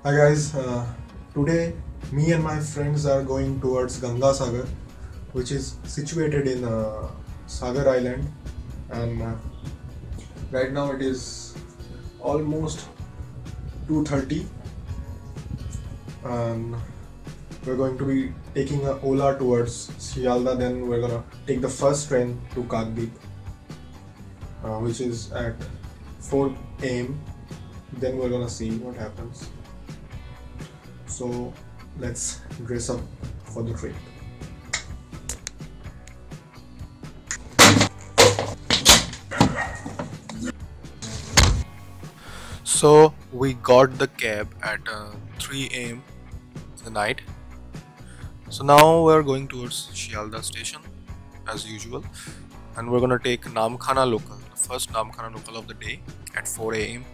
Hi guys, today me and my friends are going towards Gangasagar, which is situated in Sagar Island, and right now it is almost 2:30, and we're going to be taking a Ola towards Sialda. Then we're gonna take the first train to Kagdeep, which is at 4 a.m. Then we're gonna see what happens. So let's dress up for the trip. So we got the cab at 3 a.m. in the night. So now we're going towards Shialda station as usual, and we're gonna take Namkhana local, the first Namkhana local of the day at 4 a.m.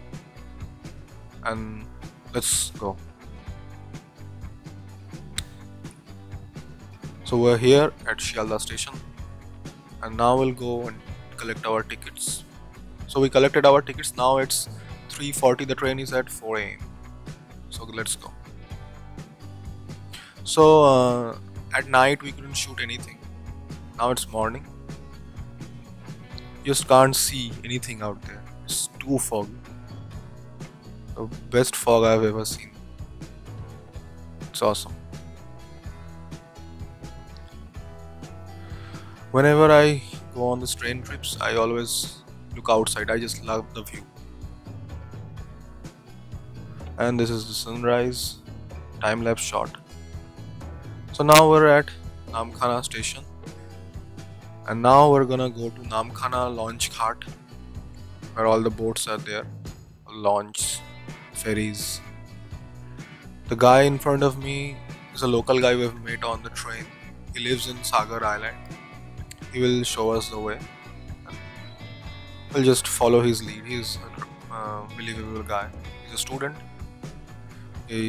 and let's go. So we're here at Shialda station, and now we'll go and collect our tickets. So we collected our tickets. Now it's 3:40. The train is at 4 a.m. So let's go. So at night we couldn't shoot anything. Now it's morning. You just can't see anything out there. It's too foggy. The best fog I've ever seen. It's awesome. Whenever I go on these train trips, I always look outside. I just love the view. And this is the sunrise time-lapse shot. So now we're at Namkhana station, and now we're gonna go to Namkhana launch ghat, where all the boats are there, launch, ferries. The guy in front of me is a local guy we've met on the train. He lives in Sagar Island. He will show us the way. We'll just follow his lead. He's a believable guy. He's a student. He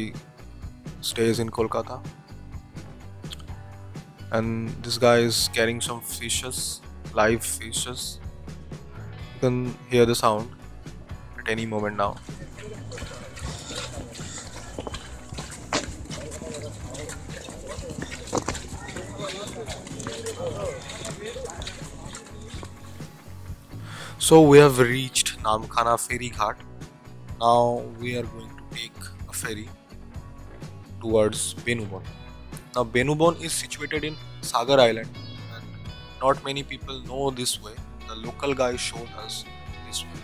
stays in Kolkata. And this guy is carrying some fishes, live fishes. You can hear the sound at any moment now. So we have reached Namkhana ferry ghat. Now we are going to take a ferry towards Benubon. Now Benubon is situated in Sagar Island, and not many people know this way. The local guy showed us this way.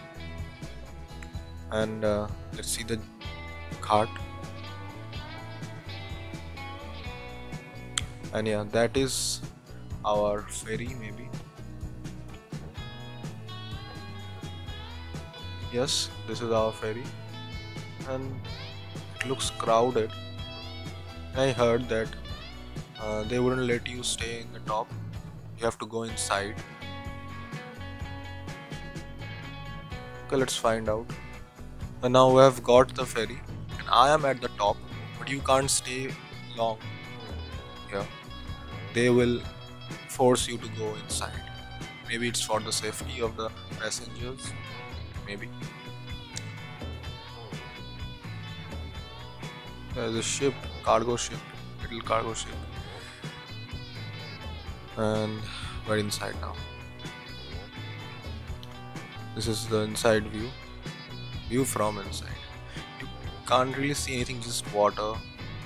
And let's see the ghat. And yeah, that is our ferry maybe. Yes, this is our ferry, and it looks crowded. I heard that they wouldn't let you stay in the top. You have to go inside. Okay, let's find out. And now we have got the ferry, and I am at the top, but you can't stay long here. They will force you to go inside. Maybe it's for the safety of the passengers. Maybe. There's a ship, cargo ship, little cargo ship. And we're inside now. This is the inside view from inside. You can't really see anything, just water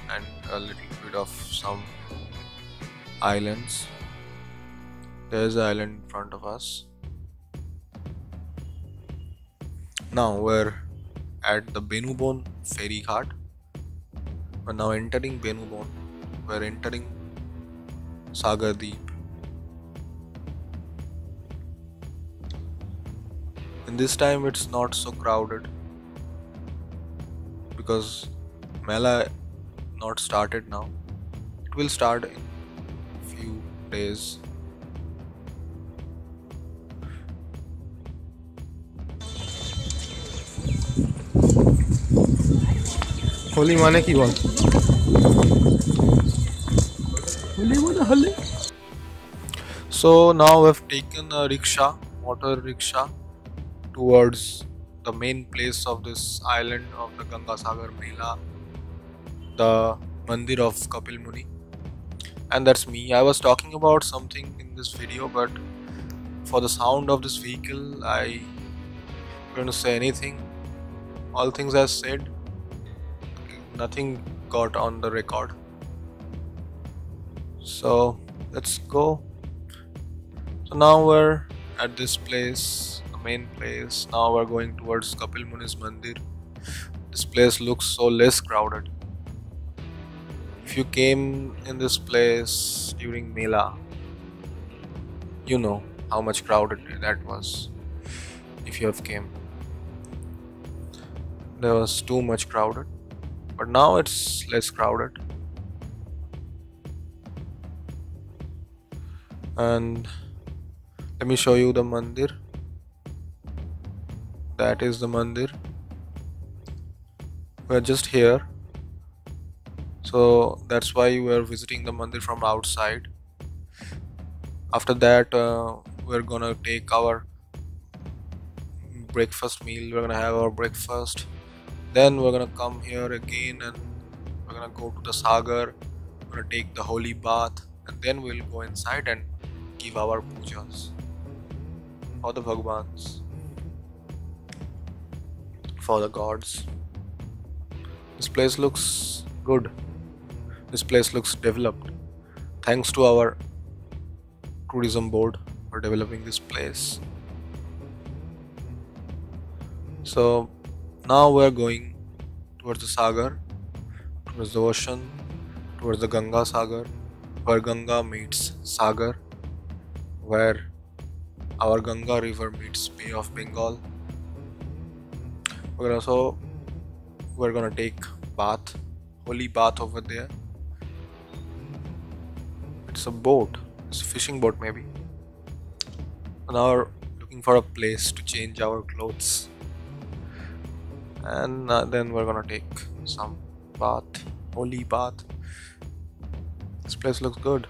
and a little bit of some islands. There's an island in front of us. Now we're at the Benubon ferry ghat. We're now entering Benubon. We're entering Sagar Deep. And this time it's not so crowded because Mela not started now. It will start in a few days. Holi মানে কি বল? So now we've taken a rickshaw, motor rickshaw, towards the main place of this island of the Gangasagar Mela. the mandir of Kapil Muni, and that's me. I was talking about something in this video, but for the sound of this vehicle I couldn't say anything. All things I said, nothing got on the record. So let's go. So now we're at this place, the main place. Now we're going towards Kapil Muni's mandir. This place looks so less crowded. If you came in this place during Mela, you know how much crowded that was. If you have came, there was too much crowded, but now it's less crowded. And let me show you the mandir. That is the mandir. We're just here, so that's why we're visiting the mandir from outside. After that, we're gonna take our breakfast meal. We're gonna have our breakfast. Then we're gonna come here again and we're gonna go to the Sagar. We're gonna take the holy bath, and then we'll go inside and give our pujas for the Bhagwans, for the gods. This place looks good. This place looks developed. Thanks to our tourism board for developing this place. So now we're going towards the Sagar, towards the ocean, towards the Gangasagar, where Ganga meets Sagar, where our Ganga river meets Bay of Bengal. We're gonna take bath, holy bath over there. It's a boat, it's a fishing boat maybe. Now we're looking for a place to change our clothes, and then we're gonna take some bath, holy bath. This place looks good.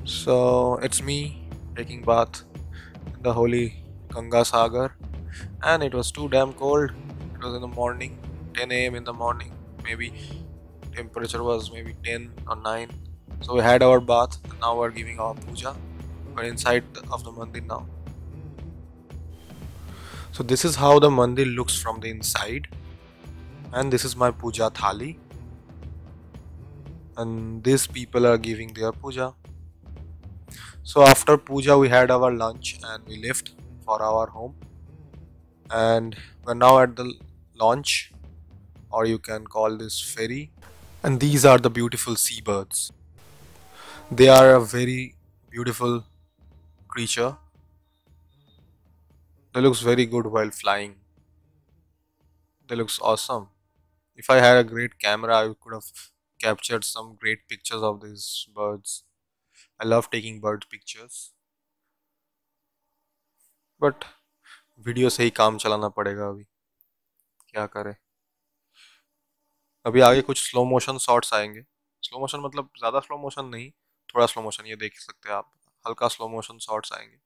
So it's me taking bath in the holy Gangasagar, and it was too damn cold. It was in the morning, 10 a.m. in the morning. Maybe temperature was maybe 10 or 9. So we had our bath, and now we're giving our puja. We're inside of the mandir now. So this is how the mandir looks from the inside, and this is my puja thali, and these people are giving their puja. So after puja we had our lunch and we left for our home, and we're now at the launch, or you can call this ferry, and these are the beautiful seabirds. They are a very beautiful creature. They looks very good while flying. They looks awesome. If I had a great camera, I could have captured some great pictures of these birds. I love taking bird pictures, but video से ही काम चलाना पड़ेगा अभी, क्या करें. अभी आगे कुछ स्लो मोशन शॉट्स आएंगे. स्लो मोशन मतलब ज़्यादा स्लो मोशन नहीं, थोड़ा स्लो मोशन, ये देख सकते हैं आप. हल्का स्लो मोशन शॉट्स आएंगे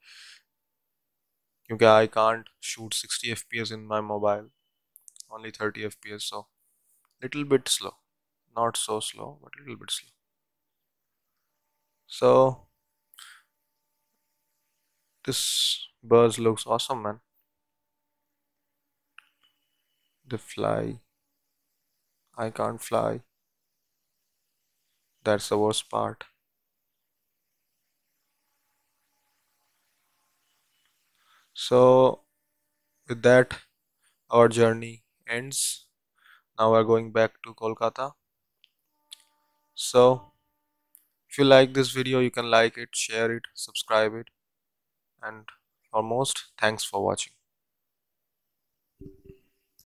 क्योंकि I can't shoot 60 fps in my mobile, only 30 fps, so little bit slow, not so slow but little bit slow. So this birds looks awesome, man. They fly. I can't fly. That's the worst part. So with that, our journey ends. Now we're going back to Kolkata. So if you like this video, you can like it, share it, subscribe it, and foremost, thanks for watching.